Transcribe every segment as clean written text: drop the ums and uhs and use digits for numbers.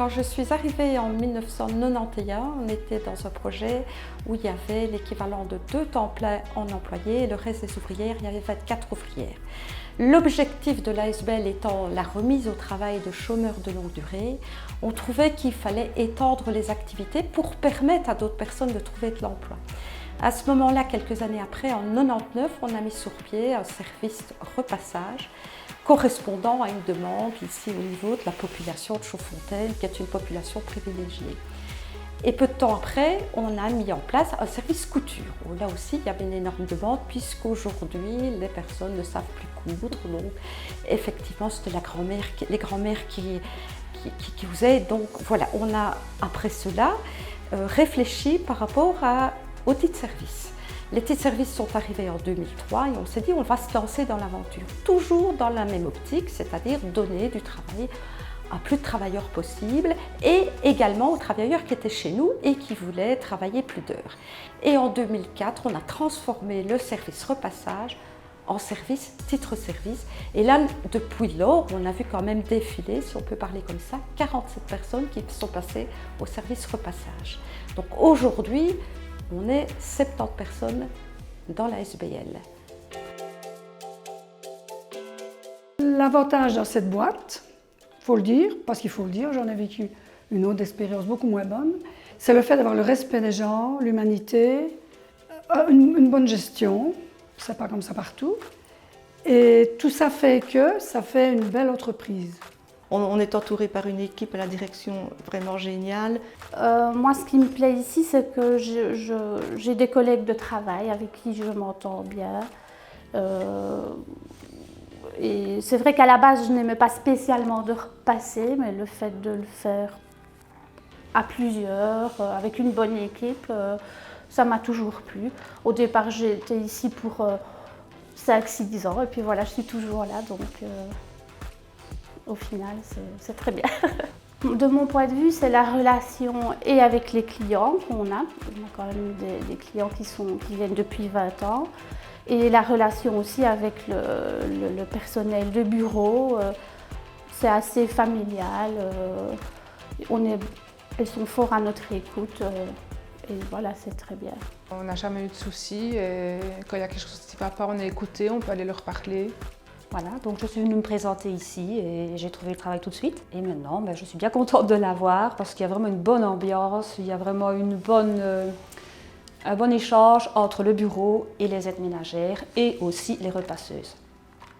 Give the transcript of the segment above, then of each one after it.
Quand je suis arrivée en 1991, on était dans un projet où il y avait l'équivalent de 2 temps plein en employés et le reste des ouvrières, il y avait 24 ouvrières. L'objectif de l'ASBL étant la remise au travail de chômeurs de longue durée, on trouvait qu'il fallait étendre les activités pour permettre à d'autres personnes de trouver de l'emploi. À ce moment-là, quelques années après, en 1999, on a mis sur pied un service repassage correspondant à une demande ici au niveau de la population de Chaudfontaine, qui est une population privilégiée. Et peu de temps après, on a mis en place un service couture, où là aussi il y avait une énorme demande, puisqu'aujourd'hui les personnes ne savent plus coudre. Donc effectivement, c'était les grands-mères qui cousaient. Donc voilà, on a après cela réfléchi par rapport aux titres service. Les titres services sont arrivés en 2003 et on s'est dit on va se lancer dans l'aventure, toujours dans la même optique, c'est-à-dire donner du travail à plus de travailleurs possible et également aux travailleurs qui étaient chez nous et qui voulaient travailler plus d'heures. Et en 2004, on a transformé le service repassage en service titre-service. Et là, depuis lors, on a vu quand même défiler, si on peut parler comme ça, 47 personnes qui sont passées au service repassage. Donc aujourd'hui, on est 70 personnes dans la SBL. L'avantage dans cette boîte, il faut le dire, parce qu'il faut le dire, j'en ai vécu une autre expérience beaucoup moins bonne, c'est le fait d'avoir le respect des gens, l'humanité, une bonne gestion, c'est pas comme ça partout, et tout ça fait que ça fait une belle entreprise. On est entouré par une équipe à la direction vraiment géniale. Moi, ce qui me plaît ici, c'est que j'ai des collègues de travail avec qui je m'entends bien. Et c'est vrai qu'à la base, je n'aimais pas spécialement de repasser, mais le fait de le faire à plusieurs, avec une bonne équipe, ça m'a toujours plu. Au départ, j'étais ici pour 5-6 ans, et puis voilà, je suis toujours là, donc au final, c'est très bien. De mon point de vue, c'est la relation et avec les clients qu'on a. On a quand même des clients qui viennent depuis 20 ans. Et la relation aussi avec le personnel de bureau, c'est assez familial. Elles sont forts à notre écoute et voilà, c'est très bien. On n'a jamais eu de soucis et quand il y a quelque chose qui ne va pas, on est écouté, on peut aller leur parler. Voilà, donc je suis venue me présenter ici et j'ai trouvé le travail tout de suite. Et maintenant, je suis bien contente de l'avoir parce qu'il y a vraiment une bonne ambiance, il y a vraiment un bon échange entre le bureau et les aides ménagères et aussi les repasseuses.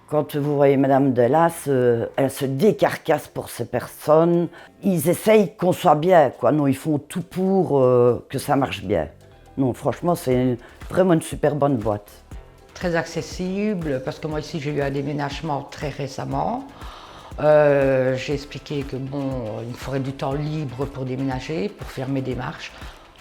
Quand vous voyez Madame Delas, elle se décarcasse pour ces personnes. Ils essayent qu'on soit bien, quoi. Non, ils font tout pour que ça marche bien. Non, franchement, c'est vraiment une super bonne boîte. Très accessible, parce que moi ici j'ai eu un déménagement très récemment. J'ai expliqué que il me faudrait du temps libre pour déménager, pour faire mes démarches.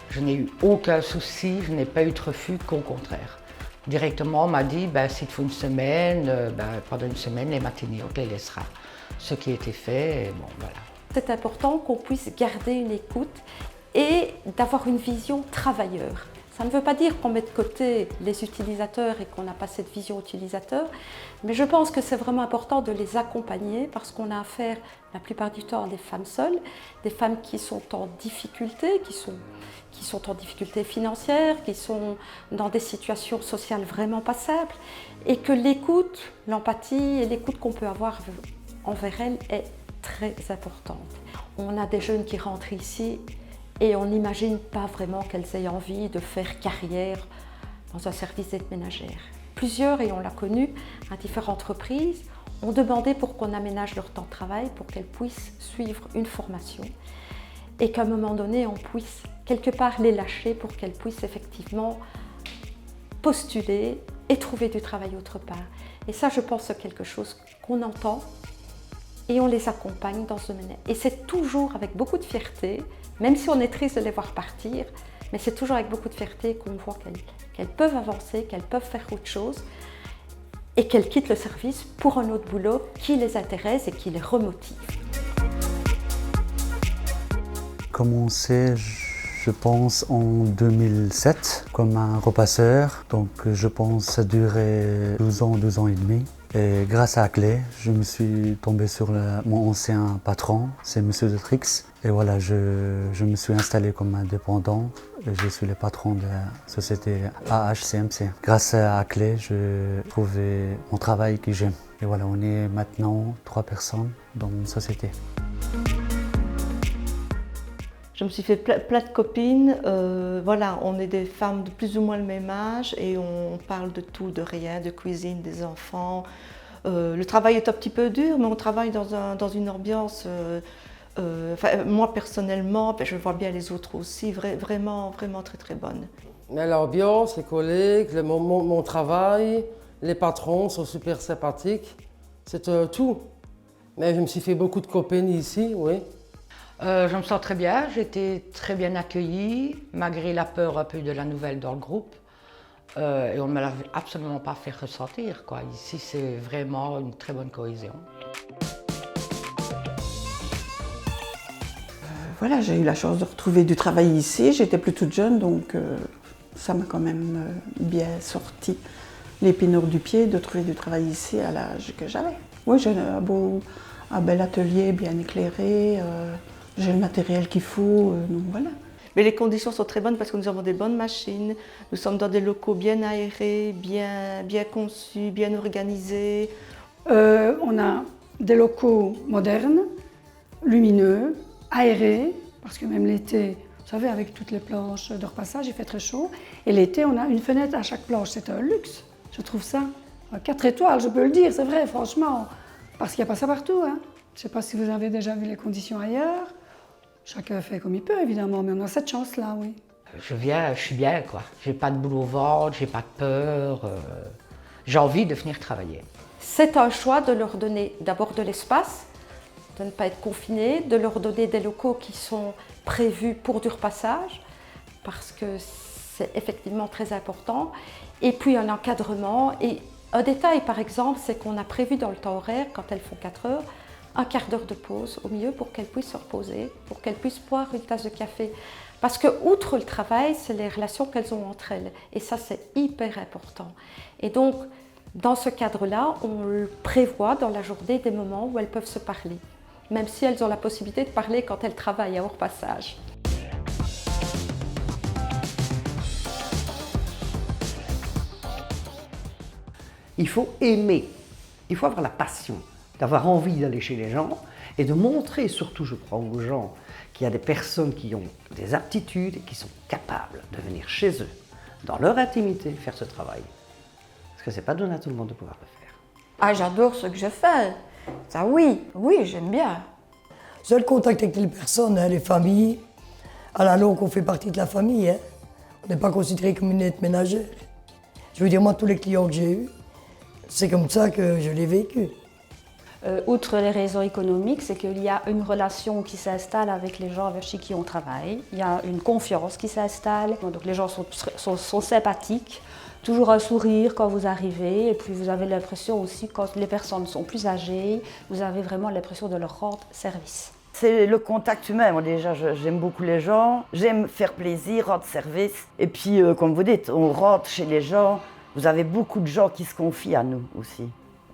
Je n'ai eu aucun souci, je n'ai pas eu de refus, qu'au contraire. Directement, on m'a dit, s'il te faut une semaine, pendant une semaine, les matinées, on te les laissera. Ce qui a été fait, et bon, voilà. C'est important qu'on puisse garder une écoute et d'avoir une vision travailleur. Ça ne veut pas dire qu'on met de côté les utilisateurs et qu'on n'a pas cette vision utilisateur, mais je pense que c'est vraiment important de les accompagner parce qu'on a affaire la plupart du temps à des femmes seules, des femmes qui sont en difficulté, qui sont en difficulté financière, qui sont dans des situations sociales vraiment pas simples, et que l'écoute, l'empathie et l'écoute qu'on peut avoir envers elles est très importante. On a des jeunes qui rentrent ici et on n'imagine pas vraiment qu'elles aient envie de faire carrière dans un service d'aide ménagère. Plusieurs, et on l'a connu à différentes reprises, ont demandé pour qu'on aménage leur temps de travail pour qu'elles puissent suivre une formation et qu'à un moment donné, on puisse quelque part les lâcher pour qu'elles puissent effectivement postuler et trouver du travail autre part. Et ça, je pense, c'est quelque chose qu'on entend et on les accompagne dans ce domaine. Et c'est toujours avec beaucoup de fierté, même si on est triste de les voir partir, mais c'est toujours avec beaucoup de fierté qu'on voit qu'elles peuvent avancer, qu'elles peuvent faire autre chose et qu'elles quittent le service pour un autre boulot qui les intéresse et qui les remotive. Commencé, je pense, en 2007 comme un repasseur. Donc je pense que ça durait 12 ans et demi. Et grâce à Clé, je me suis tombé sur mon ancien patron, c'est Monsieur de Trix. Et voilà, je me suis installé comme indépendant. Et je suis le patron de la société AHCMC. Grâce à Clé, j'ai trouvé mon travail que j'aime. Et voilà, on est maintenant 3 personnes dans une société. Je me suis fait plein de copines. Voilà, on est des femmes de plus ou moins le même âge et on parle de tout, de rien, de cuisine, des enfants. Le travail est un petit peu dur, mais on travaille dans une ambiance, moi personnellement, je vois bien les autres aussi, vraiment très très bonne. Mais l'ambiance, les collègues, mon travail, les patrons sont super sympathiques. C'est tout. Mais je me suis fait beaucoup de copines ici, oui. Je me sens très bien, j'ai été très bien accueillie, malgré la peur un peu de la nouvelle dans le groupe. Et on ne me l'a absolument pas fait ressentir, quoi. Ici, c'est vraiment une très bonne cohésion. Voilà, j'ai eu la chance de retrouver du travail ici. J'étais plus toute jeune, donc ça m'a quand même bien sorti l'épinure du pied de trouver du travail ici à l'âge que j'avais. Oui, j'ai un bel atelier bien éclairé. J'ai le matériel qu'il faut, donc voilà. Mais les conditions sont très bonnes parce que nous avons des bonnes machines, nous sommes dans des locaux bien aérés, bien conçus, bien organisés. On a des locaux modernes, lumineux, aérés, parce que même l'été, vous savez, avec toutes les planches de repassage, il fait très chaud. Et l'été, on a une fenêtre à chaque planche, c'est un luxe, je trouve ça. 4 étoiles, je peux le dire, c'est vrai, franchement, parce qu'il n'y a pas ça partout, hein. Je ne sais pas si vous avez déjà vu les conditions ailleurs. Chacun fait comme il peut, évidemment, mais on a cette chance-là, oui. Je suis bien, quoi. J'ai pas de boule au ventre, j'ai pas de peur. J'ai envie de venir travailler. C'est un choix de leur donner d'abord de l'espace, de ne pas être confinés, de leur donner des locaux qui sont prévus pour du repassage, parce que c'est effectivement très important. Et puis un encadrement. Et un détail, par exemple, c'est qu'on a prévu dans le temps horaire, quand elles font 4 heures, un quart d'heure de pause au milieu pour qu'elles puissent se reposer, pour qu'elles puissent boire une tasse de café. Parce que, outre le travail, c'est les relations qu'elles ont entre elles. Et ça, c'est hyper important. Et donc, dans ce cadre-là, on prévoit dans la journée des moments où elles peuvent se parler, même si elles ont la possibilité de parler quand elles travaillent à hors passage. Il faut aimer, il faut avoir la passion, d'avoir envie d'aller chez les gens et de montrer surtout, je crois, aux gens qu'il y a des personnes qui ont des aptitudes et qui sont capables de venir chez eux, dans leur intimité, faire ce travail. Parce que ce n'est pas donné à tout le monde de pouvoir le faire. Ah, j'adore ce que je fais. Ça, oui, j'aime bien. C'est le contact avec les personnes, hein, les familles. À la longue, on fait partie de la famille. Hein. On n'est pas considéré comme une aide ménagère. Je veux dire, moi, tous les clients que j'ai eus, c'est comme ça que je l'ai vécu. Outre les raisons économiques, c'est qu'il y a une relation qui s'installe avec les gens avec qui on travaille. Il y a une confiance qui s'installe. Donc les gens sont sympathiques. Toujours un sourire quand vous arrivez. Et puis vous avez l'impression aussi, quand les personnes sont plus âgées, vous avez vraiment l'impression de leur rendre service. C'est le contact humain. Moi déjà, j'aime beaucoup les gens. J'aime faire plaisir, rendre service. Et puis, comme vous dites, on rentre chez les gens. Vous avez beaucoup de gens qui se confient à nous aussi.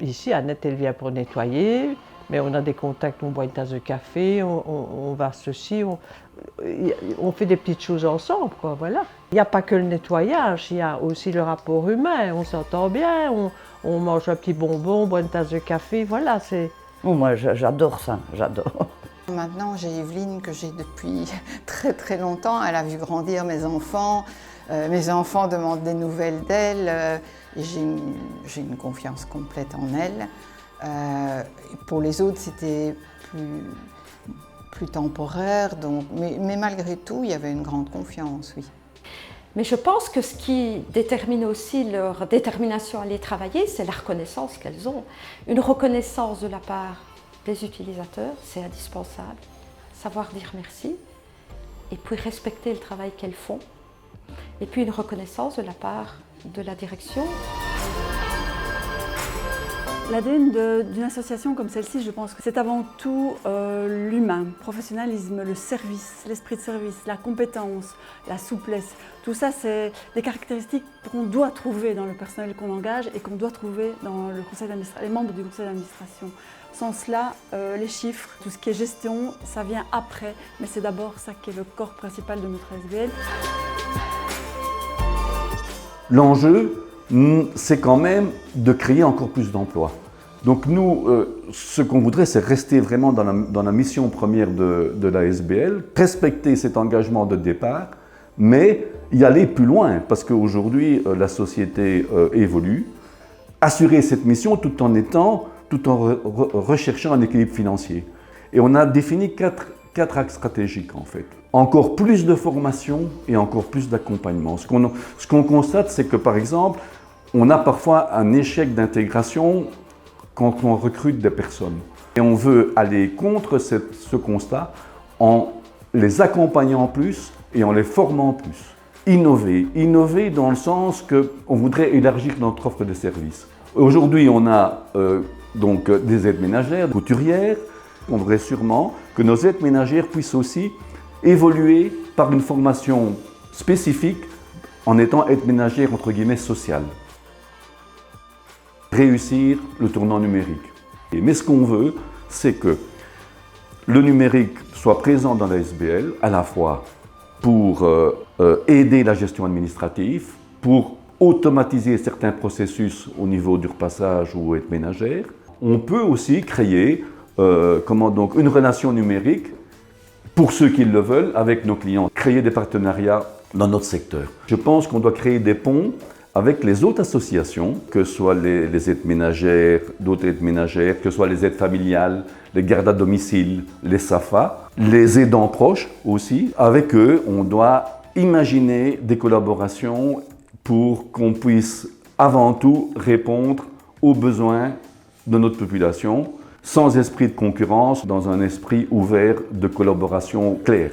Ici, Annette, elle vient pour nettoyer, mais on a des contacts, on boit une tasse de café, on va ceci, on fait des petites choses ensemble, quoi, voilà. Il n'y a pas que le nettoyage, il y a aussi le rapport humain, on s'entend bien, on mange un petit bonbon, on boit une tasse de café, voilà, c'est... Oh, moi, j'adore ça, j'adore. Maintenant, j'ai Evelyne que j'ai depuis très longtemps, elle a vu grandir mes enfants demandent des nouvelles d'elle. Et j'ai une confiance complète en elle. Pour les autres, c'était plus temporaire, donc, mais malgré tout, il y avait une grande confiance, oui. Mais je pense que ce qui détermine aussi leur détermination à aller travailler, c'est la reconnaissance qu'elles ont. Une reconnaissance de la part des utilisateurs, c'est indispensable. Savoir dire merci, et puis respecter le travail qu'elles font. Et puis une reconnaissance de la part de la direction. L'ADN d'une association comme celle-ci, je pense que c'est avant tout l'humain, le professionnalisme, le service, l'esprit de service, la compétence, la souplesse. Tout ça, c'est des caractéristiques qu'on doit trouver dans le personnel qu'on engage et qu'on doit trouver dans le conseil d'administration, les membres du conseil d'administration. Sans cela, les chiffres, tout ce qui est gestion, ça vient après, mais c'est d'abord ça qui est le corps principal de notre ASBL. L'enjeu, c'est quand même de créer encore plus d'emplois. Donc nous, ce qu'on voudrait, c'est rester vraiment dans la mission première de l'ASBL, respecter cet engagement de départ, mais y aller plus loin, parce qu'aujourd'hui, la société évolue. Assurer cette mission tout en recherchant un équilibre financier. Et on a défini quatre axes stratégiques en fait. Encore plus de formation et encore plus d'accompagnement. Ce qu'on constate, c'est que par exemple, on a parfois un échec d'intégration quand on recrute des personnes. Et on veut aller contre ce constat en les accompagnant plus et en les formant plus. Innover dans le sens qu'on voudrait élargir notre offre de services. Aujourd'hui, on a donc des aides ménagères, couturières. On voudrait sûrement que nos aides ménagères puissent aussi évoluer par une formation spécifique en étant aide ménagère entre guillemets sociale. Réussir le tournant numérique. Mais ce qu'on veut, c'est que le numérique soit présent dans la SBL, à la fois pour aider la gestion administrative, pour automatiser certains processus au niveau du repassage ou aide ménagère. On peut aussi créer une relation numérique pour ceux qui le veulent avec nos clients, créer des partenariats dans notre secteur. Je pense qu'on doit créer des ponts avec les autres associations, que ce soit les aides ménagères, d'autres aides ménagères, que ce soit les aides familiales, les gardes à domicile, les SAFA, les aidants proches aussi. Avec eux, on doit imaginer des collaborations pour qu'on puisse avant tout répondre aux besoins de notre population, sans esprit de concurrence, dans un esprit ouvert de collaboration claire.